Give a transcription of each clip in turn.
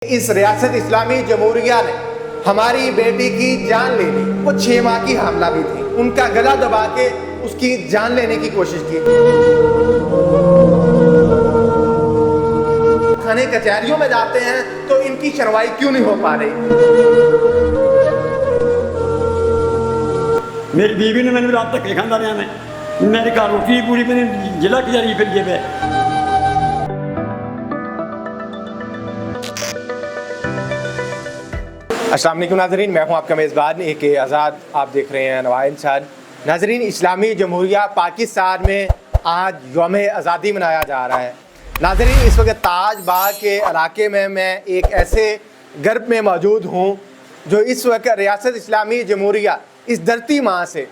इस रियासत इस्लामी जमहूरिया ने हमारी बेटी की जान ले ली। वो 6 माह की हामला भी थी। उनका गला दबा के उसकी जान लेने की कोशिश की। थाने कचहरियों में जाते हैं तो इनकी सुनवाई क्यों नहीं हो पा रही। मेरी बीवी ने मैंने रात तक खाना रहा मेरे घर रोटी पूरी मैंने जिला कचहरी फिर गए पे। अस्सलाम वालेकुम नाज़रीन, मैं हूं आपका मेज़बान AK आज़ाद। आप देख रहे हैं नवाए इंसान। नाज़रीन, इस्लामी जमहूरिया पाकिस्तान में आज यौम आज़ादी मनाया जा रहा है। नाज़रीन, इस वक्त ताज बाग के इलाके में मैं एक ऐसे गर्ब में मौजूद हूं जो इस वक्त रियासत इस्लामी जमहूरिया इस धरती माँ से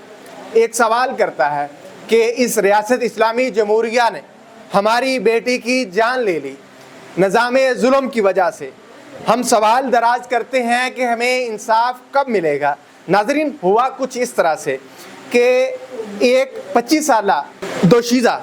एक सवाल करता है कि इस रियासत इस्लामी जमहूरिया ने हमारी बेटी की जान ले ली निज़ाम जुल्म की वजह से। हम सवाल दराज करते हैं कि हमें इंसाफ कब मिलेगा। नाज़रीन, हुआ कुछ इस तरह से कि एक 25 साला दोशीज़ा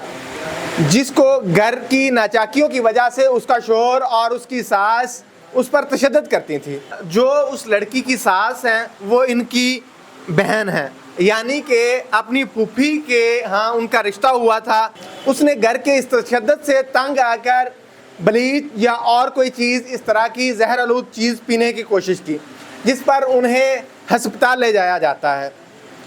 जिसको घर की नाचाकियों की वजह से उसका शोहर और उसकी सास उस पर तशद्दुद करती थी। जो उस लड़की की सास हैं वो इनकी बहन है, यानी कि अपनी फूफी के यहाँ उनका रिश्ता हुआ था। उसने घर के इस तशद्दुद से तंग आकर ब्लीच या और कोई चीज़ इस तरह की जहर आलूद चीज़ पीने की कोशिश की, जिस पर उन्हें हस्पताल ले जाया जाता है।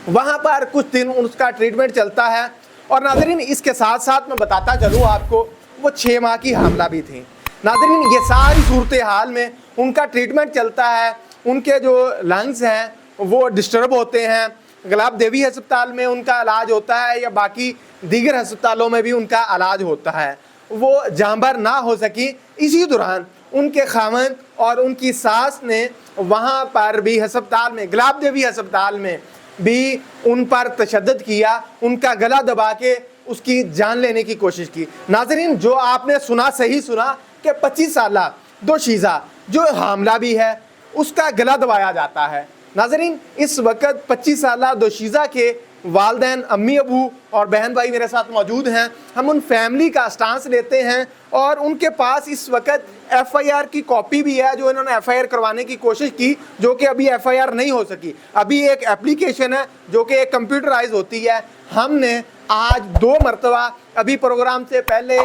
वहाँ पर कुछ दिन उसका ट्रीटमेंट चलता है। और नाज़रीन, इसके साथ साथ मैं बताता चलूँ आपको, वो 6 माह की हामला भी थी। नाज़रीन, ये सारी सूरत हाल में उनका ट्रीटमेंट चलता है। उनके जो लंग्स हैं वो डिस्टर्ब होते हैं। गुलाब देवी अस्पताल में उनका इलाज होता है या बाकी दीगर अस्पतालों में भी उनका इलाज होता है। वो जांबर ना हो सकी। इसी दौरान उनके खामन और उनकी सास ने वहाँ पर भी अस्पताल में, गुलाब देवी अस्पताल में भी उन पर तशद्दुद किया, उनका गला दबा के उसकी जान लेने की कोशिश की। नाज़रीन, जो आपने सुना सही सुना कि 25 साला दोशीज़ा जो हामला भी है उसका गला दबाया जाता है। नाज़रीन, इस वक्त 25 साला दोशीज़ा के वालदैन, अम्मी अबू और बहन भाई मेरे साथ मौजूद हैं। हम उन फैमिली का स्टांस लेते हैं और उनके पास इस वक्त FIR की कॉपी भी है जो इन्होंने FIR करवाने की कोशिश की, जो कि अभी FIR नहीं हो सकी। अभी एक एप्लीकेशन है जो कि एक कंप्यूटराइज होती है। हमने आज 2 मरतबा अभी प्रोग्राम से पहले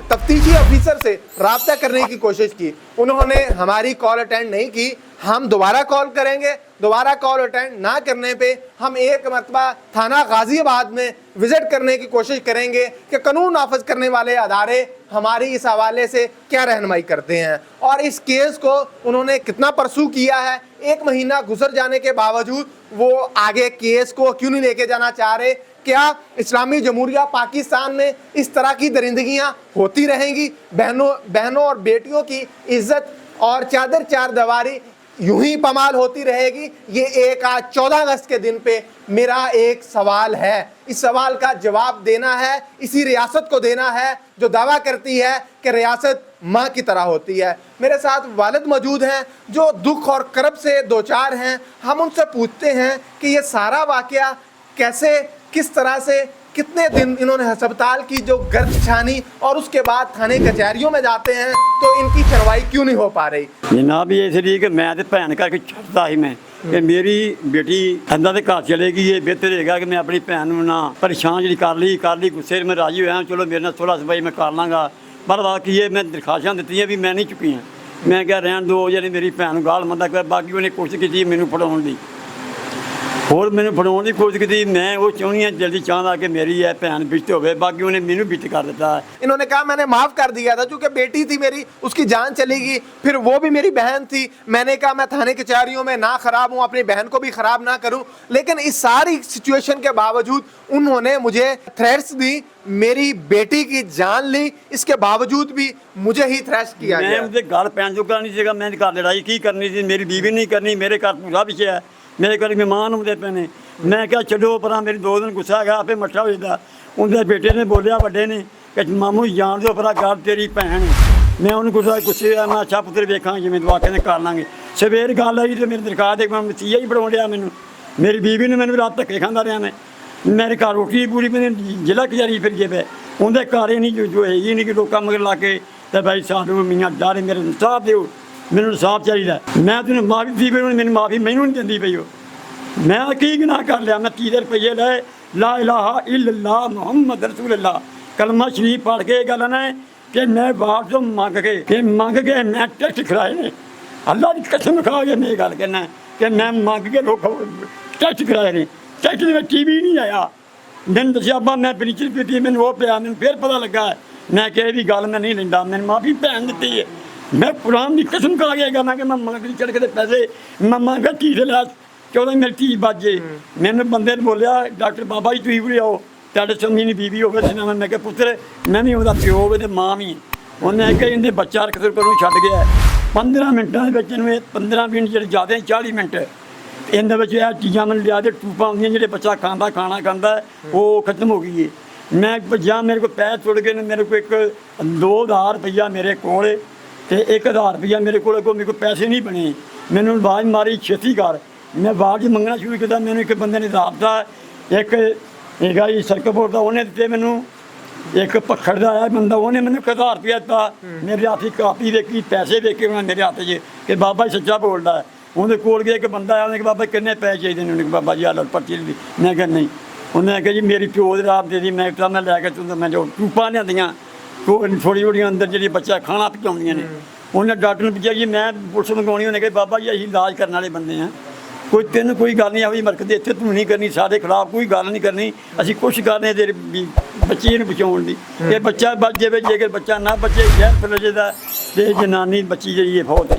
तफ्तीशी ऑफिसर से रब्ता करने की कोशिश की, उन्होंने हमारी कॉल अटेंड नहीं की। हम दोबारा कॉल करेंगे। दोबारा कॉल अटेंड ना करने पे हम एक मरतबा थाना गाजियाबाद में विज़िट करने की कोशिश करेंगे कि कानून नाफज करने वाले अदारे हमारी इस हवाले से क्या रहनुमाई करते हैं और इस केस को उन्होंने कितना परसू किया है। 1 महीना गुजर जाने के बावजूद वो आगे केस को क्यों नहीं लेके जाना चाह रहे। क्या इस्लामी जमहूरिया पाकिस्तान में इस तरह की दरिंदगियाँ होती रहेंगी? बहनों और बेटियों की इज्जत और चादर चार दीवारी यूं ही पमाल होती रहेगी? ये एक आज 14 अगस्त के दिन पे मेरा एक सवाल है। इस सवाल का जवाब देना है, इसी रियासत को देना है जो दावा करती है कि रियासत माँ की तरह होती है। मेरे साथ वालिद मौजूद हैं जो दुख और करब से दो चार हैं। हम उनसे पूछते हैं कि ये सारा वाकया कैसे, किस तरह से, कितने दिन इन्होंने अस्पताल की जो गर्द छानी और उसके बाद थाने कचहरियों में जाते हैं तो इनकी सुनवाई क्यों नहीं हो पा रही। जनाब, ये इसलिए कि मैं तो भैन करके छड़ता ही मैं कि मेरी बेटी अंदा के घर चलेगी। ये बेहतर है कि मैं अपनी भैन ना परेशान जी कर ली गुस्से में राजी होया, चलो मेरे ਨਾਲ 16 सफाई मैं कर लाँगा। पर बाकी ये मैं दरखाशां दी भी मैं नहीं चुकी हैं। मैं क्या रहन दो, यानी मेरी भैन गाल मंदा कर, बाकी उन्हें कोशिश की मैनू फड़ाउण दी, होर मैंने फड़ाउण की कोशिश की। मैं वो चाहनी है जल्दी चाहता कि मेरी है भैन बिच हो, बाकी उन्हें मैनू बिच कर दिता है। इन्होंने कहा मैंने माफ़ कर दिया था क्योंकि बेटी थी मेरी, उसकी जान चलेगी, फिर वो भी मेरी बहन थी। मैंने कहा मैं थाने कचहरियों में ना ख़राब हूँ, अपनी बहन को भी ख़राब ना करूँ। लेकिन इस सारी सिचुएशन के बावजूद उन्होंने मुझे थ्रेट्स दी, मेरी बेटी की जान ली। इसके बावजूद भी मुझे ही थ्रेट्स किया गया। मैं उनके गल पैन चुका नहीं सीगा। मैं घर लड़ाई की करनी थी, मेरी बीवी नहीं करनी। मेरे घर पूरा विषय है, मेरे घर मेहमान आते पे ने। मैं क्या छो पर मेरी 2 दिन गुस्सा गया, आपे मट्ठा हो जाता। उनके बेटे ने बोलिया बड़े ने कि मामू जान दो पर घर तेरी भैन। मैं उन्होंने गुस्से मैं अच्छा पुत्र वेखा जिम्मे दुआ कहने कर लाँगे। सवेर गल आई तो मेरी दरखास्त एक मसीहा ही पढ़ाउण लिया मैनू। मेरी बीवी ने मैंने रात धक्के खांदा रहा। मैं मेरे घर रोटी पूरी मैंने जिला कचहरी फिर गए पे। उनके घर ही नहीं जो है ही नहीं कि लोग मगर ला के भाई सानू मियाँ डर मेरे इंसाफ दो। ਮੈਨੂੰ ਇਨਸਾਫ ਚਾਹੀਦਾ। ਮੈਂ ਤੈਨੂੰ ਮਾਫੀ ਦੀ ਪਈ, ਮੈਨੂੰ ਮਾਫੀ ਮੈਨੂੰ ਨਹੀਂ ਦਿੰਦੀ ਪਈ ਉਹ। ਮੈਂ ਕੀ ਗੁਨਾਹ ਕਰ ਲਿਆ? ਮੈਂ 30 ਰੁਪਏ ਲਏ, ਲਾ ਇਲਾਹਾ ਇਲੱਲਾ ਮੁਹੰਮਦ ਰਸੂਲullah ਕਲਮਾ ਸ਼ਰੀਫ ਪੜ੍ਹ ਕੇ ਇਹ ਗੱਲ ਨਾ ਕਿ ਮੈਂ ਬਾਹਰ ਤੋਂ ਮੰਗ ਕੇ ਮੈਂ ਟੈਸਟ ਕਰਾਏ ਨੇ। ਅੱਲਾ ਦੀ ਕਸਮ ਖਾ ਕੇ ਮੈਂ ਇਹ ਗੱਲ ਕਹਿਣਾ ਕਿ ਮੈਂ ਮੰਗ ਕੇ ਲੋਕ ਟੈਸਟ ਕਰਾਏ ਨੇ। ਟੈਸਟ ਦੇ ਵਿੱਚ TV ਨਹੀਂ ਆਇਆ। ਮੈਨੂੰ ਦੱਸਿਆ ਅੱਬਾ ਮੈਂ ਫਰਨੀਚਰ ਪੀਤੀ, ਮੈਨੂੰ ਉਹ ਪਿਆ, ਮੈਨੂੰ ਫਿਰ ਪਤਾ ਲੱਗਾ। ਮੈਂ ਕਿਹਾ ਇਹ ਵੀ ਗੱਲ ਮੈਂ ਨਹੀਂ ਲੈਂਦਾ, ਮੈਨੂੰ ਮਾਫੀ ਭੈਣ ਦਿੱਤੀ ਹੈ। ਮੈਂ ਕੁਰਾਨ ਦੀ ਕਸਮ ਖਾ ਕੇ ਗੱਲ ਕਿ ਮੈਂ ਮੰਗ ਕੇ ਚੜ੍ਹ ਕੇ ਪੈਸੇ ਮੈਂ ਮੰਗਾ ਧੀ ਦੇ ਲਿਆ 14 ਮੇਰੀ ਧੀ ਬਾਜੇ। ਮੈਨੂੰ ਬੰਦੇ ਨੇ ਬੋਲਿਆ ਡਾਕਟਰ ਬਾਬਾ ਜੀ ਤੁਸੀਂ ਵੀ ਆਓ, ਤੁਹਾਡੇ ਸਮਝੀ ਨਹੀਂ ਬੀਬੀ ਹੋਵੇ ਸੀ ਨਾ। ਮੈਂ ਕਿਹਾ ਪੁੱਤਰ ਮੈਂ ਵੀ ਉਹਦਾ ਪਿਓ ਹੋਵੇ ਅਤੇ ਮਾਂ ਵੀ। ਉਹਨੇ ਕਿਹਾ ਇਹਦੇ ਬੱਚਾ ਰਕਤ ਕੋਲੋਂ ਛੱਡ ਗਿਆ। 15 ਮਿੰਟਾਂ ਦੇ ਵਿੱਚ ਇਹਨੂੰ 15 ਮਿੰਟ ਜਿਹੜੇ ਜ਼ਿਆਦਾ 40 ਮਿੰਟ ਇਹਦੇ ਵਿੱਚ ਇਹ ਚੀਜ਼ਾਂ ਮੈਨੂੰ ਲਿਆ ਦੇ ਟੂਪਾਂ ਹੁੰਦੀਆਂ ਜਿਹੜੇ ਬੱਚਾ ਖਾਂਦਾ ਖਾਣਾ ਖਾਂਦਾ ਉਹ ਖਤਮ ਹੋ ਗਈ ਹੈ। ਮੈਂ ਭੱਜਾ, ਮੇਰੇ ਕੋਲ ਪੈਸੇ ਟੁੱਟ ਗਏ ਨੇ। ਮੇਰੇ ਕੋਲ ਇੱਕ 2000 ਰੁਪਈਆ ਮੇਰੇ ਕੋਲ ਅਤੇ 1000 ਰੁਪਈਆ ਮੇਰੇ ਕੋਲ ਪੈਸੇ ਨਹੀਂ ਬਣੇ। ਮੈਨੂੰ ਆਵਾਜ਼ ਮਾਰੀ ਛੇਤੀ ਕਰ। ਮੈਂ ਆਵਾਜ਼ ਮੰਗਣਾ ਸ਼ੁਰੂ ਕੀਤਾ। ਮੈਨੂੰ ਇੱਕ ਬੰਦੇ ਨੇ ਰਾਬਤਾ ਇੱਕ ਹੈਗਾ ਜੀ ਸੜਕ ਬੋਰਡ ਦਾ, ਉਹਨੇ ਦਿੱਤੇ ਮੈਨੂੰ। ਇੱਕ ਪੱਖੜ ਦਾ ਆਇਆ ਬੰਦਾ, ਉਹਨੇ ਮੈਨੂੰ 1000 ਰੁਪਇਆ ਦਿੱਤਾ। ਮੇਰੇ ਹੱਥ 'ਚ ਕਾਪੀ ਵੇਖੀ, ਪੈਸੇ ਵੇਖੇ ਉਹਨਾਂ ਮੇਰੇ ਹੱਥ 'ਚ ਕਿ ਬਾਬਾ ਜੀ ਸੱਚਾ ਬੋਲਦਾ ਹੈ। ਉਹਦੇ ਕੋਲ ਗਿਆ ਇੱਕ ਬੰਦਾ ਆਇਆ, ਉਹਨੇ ਕਿਹਾ ਬਾਬਾ ਕਿੰਨੇ ਪੈਸੇ ਚਾਹੀਦੇ ਨੇ? ਉਹਨੇ ਕਿਹਾ ਬਾਬਾ ਜੀ ਆਹ ਲਓ ਪਰਚੀ ਦੀ। ਮੈਂ ਕਿਹਾ ਨਹੀਂ। ਉਹਨੇ ਕਿਹਾ ਜੀ ਮੇਰੀ ਪਿਓ ਦੇ ਰਾਤ ਦੇ ਦੀ। ਮੈਂ ਕਿਹਾ ਮੈਂ ਲੈ ਕੇ ਤੂੰ ਮੈਂ ਜੋ ਟੂਪਾਂ ਲਿਆਂਦੀਆਂ ਥੋੜ੍ਹੀ ਥੋੜ੍ਹੀਆਂ ਅੰਦਰ ਜਿਹੜੀ ਬੱਚਾ ਖਾਣਾ ਪਹੁੰਚਾਉਂਦੀਆਂ ਨੇ। ਉਹਨੇ ਡਾਕਟਰ ਨੂੰ ਪੁੱਛਿਆ ਜੀ ਮੈਂ ਪੁਲਿਸ ਮੰਗਵਾਉਣੀ। ਉਹਨੇ ਕਿਹਾ ਬਾਬਾ ਜੀ ਅਸੀਂ ਇਲਾਜ ਕਰਨ ਵਾਲੇ ਬੰਦੇ ਹਾਂ, ਤੈਨੂੰ ਕੋਈ ਗੱਲ ਨਹੀਂ ਆਵੀ ਮਰਕਜ਼ ਇੱਥੇ ਤੂੰ ਨਹੀਂ ਕਰਨੀ, ਸਾਡੇ ਖਿਲਾਫ ਕੋਈ ਗੱਲ ਨਹੀਂ ਕਰਨੀ। ਅਸੀਂ ਕੋਸ਼ਿਸ਼ ਕਰਦੇ ਤੇਰੇ ਬੱਚੇ ਨੂੰ ਬਚਾਉਣ ਦੀ। ਇਹ ਬੱਚਾ ਬਚ ਜਾਵੇ, ਜੇਕਰ ਬੱਚਾ ਨਾ ਬਚੇ ਜ਼ਹਿਰ ਫੈਲ ਦਾ ਅਤੇ ਜਨਾਨੀ ਬੱਚੀ ਜਿਹੜੀ ਹੈ ਫੌਤ ਹੈ।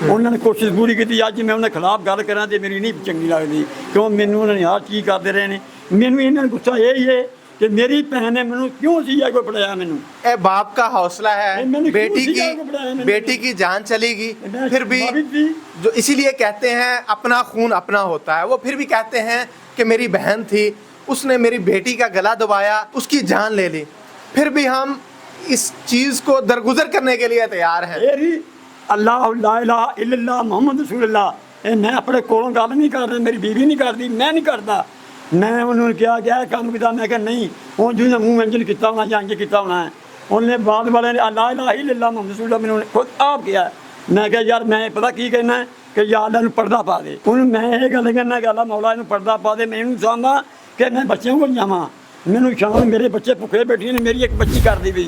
ਉਹਨਾਂ ਨੇ ਕੋਸ਼ਿਸ਼ ਪੂਰੀ ਕੀਤੀ। ਅੱਜ ਮੈਂ ਉਹਨਾਂ ਖਿਲਾਫ ਗੱਲ ਕਰਾਂ ਅਤੇ ਮੇਰੀ ਨਹੀਂ ਚੰਗੀ ਲੱਗਦੀ, ਕਿਉਂ ਮੈਨੂੰ ਉਹਨਾਂ ਨੇ ਆਹ ਚੀਜ਼ ਕਰਦੇ ਰਹੇ ਨੇ। ਮੈਨੂੰ ਇਹਨਾਂ ਨੂੰ ਗੁੱਸਾ ਇਹ ਹੀ ਹੈ कि मेरी बहन है मैंने क्यों सिया को पढ़ाया मैंने। ए बाप का हौसला है, बेटी की जान चलेगी फिर भी जो इसीलिए कहते हैं अपना खून अपना होता है। वो फिर भी कहते हैं कि मेरी बहन थी, उसने मेरी बेटी का गला दबाया, उसकी जान ले ली, फिर भी हम इस चीज को दरगुजर करने के लिए तैयार हैं। अल्लाह ला इलाहा इल्लल्लाह मुहम्मद रसूलुल्लाह। मैं अपने कोलों गल नहीं कर रहा, मेरी बीवी नहीं करती, मैं नहीं करता। मैं उन्होंने क्या काम किया, मैं क्या नहीं हूँ जिन्हें मुँह व्यंजन किया होना या इंज किया होना है। उन्हें बाद वाले ने अल्लाह इलाहा इल्लल्लाह मुहम्मद रसूलुल्लाह मैंने खुद आप किया। मैं क्या यार मैं पता की कहना है कि यार अल्लाह पर्दा पा दे। उन्हें मैं ये गल कहना कि अल्लाह मौला इन्हें पर्दा पा दे। मैं इन्हें चाहता कि मैं बच्चों को जावा, मैंने शाम मेरे बच्चे भुखे बैठे ने, मेरी एक बच्ची कर दी भी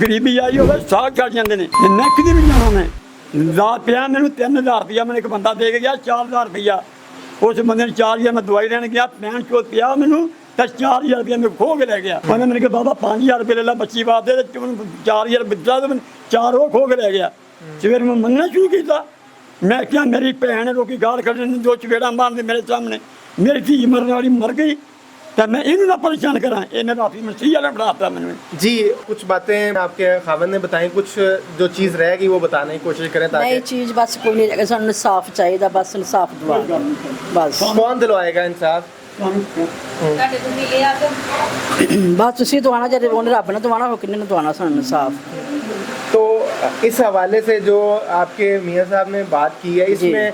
गरीबी आई हो साग चढ़ जाते हैं। मैं कि भी जाना मैं रात पिया मैंने 3000 रुपया मैंने एक बंदा दे के गया 4000 रुपया। उस बंदे ने 4000 मैं दवाई लैन गया, पैन चोत पिया मैनू तो 4000 रुपया मैं खो के लै गया। उन्हें मैंने कहा बाबा 5000 रुपये ले ला बच्ची बात दे, 4000 बिता तो 4 वो खो के लै गया। सवेरे मैं मंगना शुरू किया। मैं क्या मेरी भैन है, लोग गाल कढ़ दो चपेड़ा मारते मेरे सामने, मेरी धी मरने वाली मर गई तो मैं इन्हें ना परेशान करा। ये मेरा मसीह वाला बढ़ाता मैंने। जी कुछ बातें आपके खावन ने बताई, कुछ जो चीज़ रहेगी वो बताने की कोशिश करें ताकि नहीं चीज़ बस कोई नहीं रहेगा। सानू इंसाफ चाहिए, बस इंसाफ दवा बस। कौन दिलवाएगा इंसाफ? बस तुसी दवाना जब उन्हें रब ने दवाना हो किन्ने दवाना सानू इंसाफ। तो इस हवाले से जो आपके मियाँ साहब ने बात की है, इसमें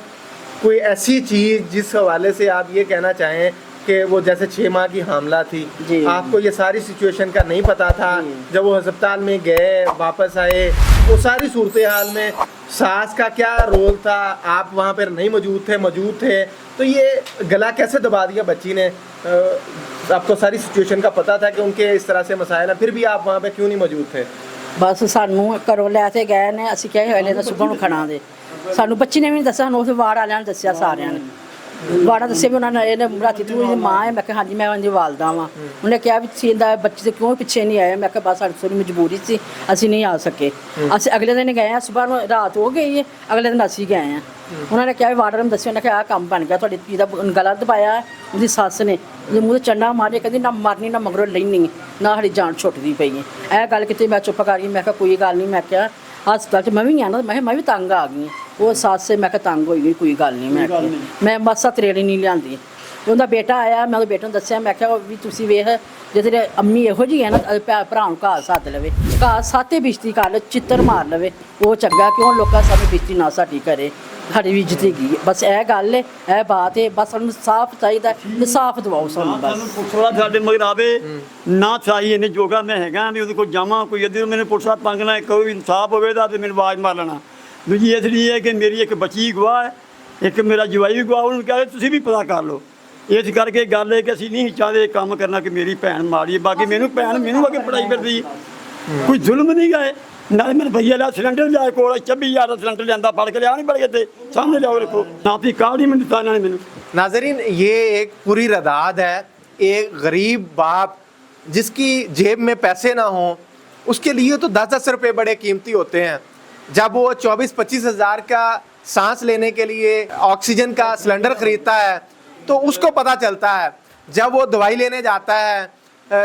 कोई ऐसी चीज़ जिस हवाले से आप ये कहना चाहें कि वो जैसे 6 माह की हामला थी, आपको ये सारी सिचुएशन का नहीं पता था, जब वो अस्पताल में गए वापस आए वो सारी सूरत हाल में सास का क्या रोल था, आप वहाँ पर नहीं मौजूद थे तो ये गला कैसे दबा दिया बच्ची ने? आपको सारी सिचुएशन का पता था कि उनके इस तरह से मसाइल हैं, फिर भी आप वहाँ पे क्यों नहीं मौजूद थे? बस सानू घरों लैके गए ने, असीं क्या हले तो सुबह खाना दे सानू बच्ची ने भी नहीं दस्या, सानू उस वार्ड वालियां ने दस्या सारियां ने। वाड़ा दस्से भी उन्होंने राती तू माँ है, मैं कहा हाँ जी मैं उनकी वालदा वाँ। उन्हें कहा भी सींदा बच्चे से क्यों पिछे नहीं आए? मैं कहा बस साड़ी थोड़ी मजबूरी सी असी नहीं आ सके। अस अगले दिन गए हैं, सुबह रात हो गई है, अगले दिन असी गए हैं। उन्होंने कहा वार्डर ने दस्या, उन्हें कहा काम बन गया थोड़ी धी का गला दबाया उसकी सस ने, मूँह चंडा मारे, कहती ना मरनी ना मगरों लेनी ना साड़ी जान छुटती पई है। यह गल की मैं चुप कर गई। मैं कहा कोई गल नहीं, मैं क्या हस्पताल मैं भी आना, मैं भी तंग आ गई। वो सस से मैं तंग हो गई, कोई गल नहीं, मैं बस त्रेड़ी नहीं लियांदी। उनका बेटा आया, मैं बेटे ने दस्या, मैं क्या भी तुसीं वेख जिस अम्मी इहो जी है ना भरा घाह सद लवे, घाह साते बिजती कर ले, चित्तर मार लवे, वो चंगा क्यों लोग सानू बिजती ना साडी करे, साड़ी भी इज्जत हैगी। बस यह गल है, यह बात है, बस सानू साफ चाहिए, इंसाफ दवाओ सानू बस। साडे मगर आवे ना चाहिए ने जोगा मैं हैगा भी उहदे कोल जावां, कोई अद्धी मैंने पुलिस तंग ना कोई इंसाफ होवे दा ते मैनूं आवाज़ मार लेना। दूजी इसलिए है कि मेरी एक बच्ची गवाह है, एक मेरा जवाई भी गवाह। उन्होंने कहा तुसीं भी पता कर लो। इस करके गल है कि ਅਸੀਂ नहीं चाहते काम करना कि मेरी भैन माड़ी है। बाकी मैनू अगे पढ़ाई करती है, कोई जुल्म नहीं गए। नाले मैं भैया लिया सिलेंडर लिया को 26,000 का सिलेंडर लिया फड़ के लिया नहीं पड़ गए सामने लियाओ रखो ना भी कार्ड ही नहीं दिता इन्होंने मैनू। नाजरीन, ये एक पूरी रदाद है। एक गरीब बाप जिसकी जेब में पैसे ना हों, उसके लिए तो 10-10 रुपये बड़े कीमती होते हैं। जब वो 24-25 हज़ार का सांस लेने के लिए ऑक्सीजन का सिलेंडर खरीदता है तो उसको पता चलता है। जब वो दवाई लेने जाता है,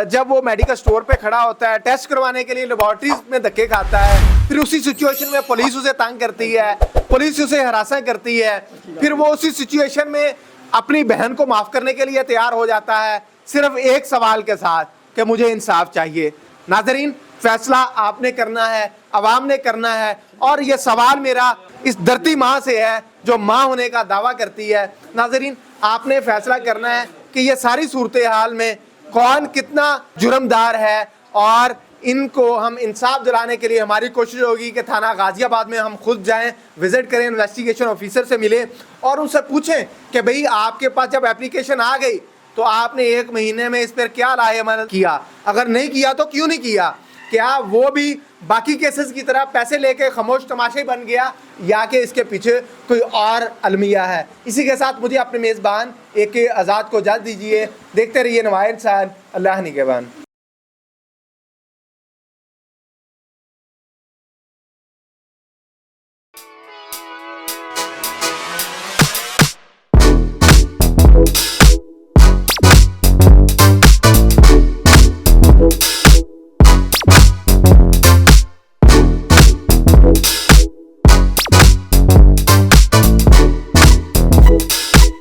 जब वो मेडिकल स्टोर पे खड़ा होता है, टेस्ट करवाने के लिए लेबॉर्ट्रीज में धक्के खाता है, फिर उसी सिचुएशन में पुलिस उसे तंग करती है, पुलिस उसे हरासा करती है, फिर वो उसी सिचुएशन में अपनी बहन को माफ़ करने के लिए तैयार हो जाता है, सिर्फ एक सवाल के साथ कि मुझे इंसाफ चाहिए। नाजरीन, फैसला आपने करना है, अवाम ने करना है। और ये सवाल मेरा इस धरती माँ से है जो माँ होने का दावा करती है। नाजरीन, आपने फैसला करना है कि ये सारी सूरत हाल में कौन कितना जुर्मदार है, और इनको हम इंसाफ दिलाने के लिए हमारी कोशिश होगी कि थाना गाजियाबाद में हम खुद जाएं, विज़िट करें, इन्वेस्टिगेशन ऑफिसर से मिलें और उनसे पूछें कि भाई आपके पास जब एप्लीकेशन आ गई तो आपने 1 महीने में इस पर क्या लाहेमल किया, अगर नहीं किया तो क्यों नहीं किया, क्या वो भी बाकी केसेस की तरह पैसे लेके खामोश तमाशे बन गया या कि इसके पीछे कोई और अलमिया है। इसी के साथ मुझे अपने मेज़बान AK आज़ाद को इजाज़त दीजिए। देखते रहिए नवाए इंसान, अल्लाह निगहबान।